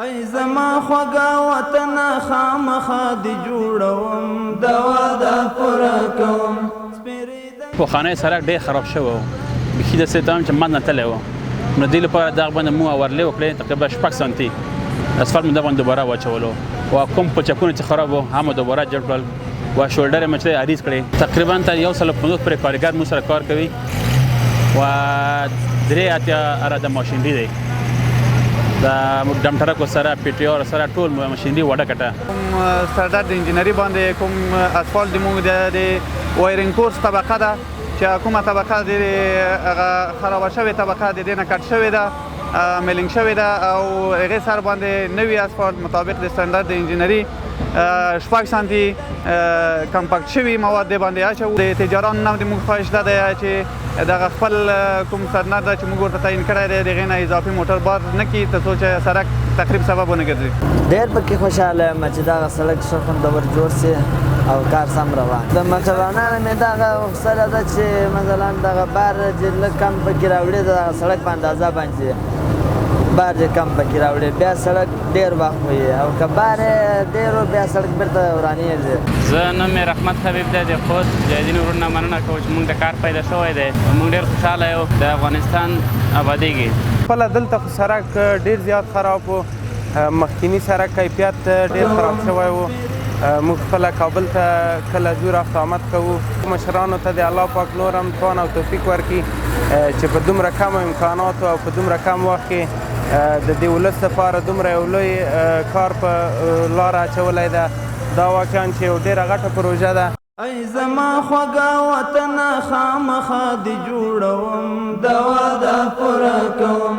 ای زما خوږا وطن خامخا د جوړوم د واده پوره کوم. پخوانی سړک ډېر خراب شوی و، بیخي داسې ته هم چې مند نه تللی و. نو دې لپاره دغه باندې موږ اورلې وکړې تقریبا 6 سانتي اسفالټ مو دغه باندې دوباره واچولو او کوم پلچکونه چې خراب و هم دوباره جوړ کړل و شولډر یې مو چې عریض کړې. تقریبا تر 150 پورې کارګر مو سره کار کوي و 3 اتیا اراده ماشینري دی د ډمټرکو سره پی ټي آر سره ټول ماشینري وډه کټه. کوم سټنډرډ د انجینري باندې کوم اسفالټ د موږ د وایرینګ کورس طبقه ده چې کومه طبقه د خرابه شوې طبقه د دې نه کټ شوې ده میلینګ شوې ده او هغې سر باندې نوي اسفالټ مطابق د سټنډرډ د انجینري 6 سانتي کمپاکټ شوي مواد دې باندې اچوو. د تجارانو نه د موږ خواهش دا دی چې دغه خپل کوم سرنر ده چې موږ ورته تعین کړی دی د هغې نه اضافي موټر بار نه کړي تر څو چې سړک تخریب سبب ونه ګرځي. ډېر پکې خوشحاله یم چې دغه سړک ښه خوندور جوړ سي او کار سم روان. د موټروانانو مې دغه غوښتنه ده چې مثلا دغه بار چې لږ کم پکې راوړي دغه سړک په اندازه باندې بار چې کم پکې راوړي بیا سړک ډېر وخت وي او که بار یې ډېر و بیا سړک بېرته ورانېږي. زه نوم مې رحمت حبیب دی د خوست مجاهدینو وروڼو نه مننه کوم چې موږ ته کار پیدا شوی دی. موږ ډېر خوشحاله یو د افغانستان ابادیږي. خپله دلته خو سړک ډېر زیات خراب و، مخکینی سړک کیفیت ډېر خراب شوی و. موږ خپله کابل ته کله ځو رفت آمد کوو. مشرانو ته د الله پاک نور هم توان او توفیق ورکړي چې په دومره کمو امکاناتو او په دومره کم وخت کې د دې ولس لپاره دومره یو لوی کار په لاره اچولی ده. دا واقعا چې یو ډېره غټه پروژه ده. ای زما خوږا وطن خامخا د جوړوم د واده پوره کوم.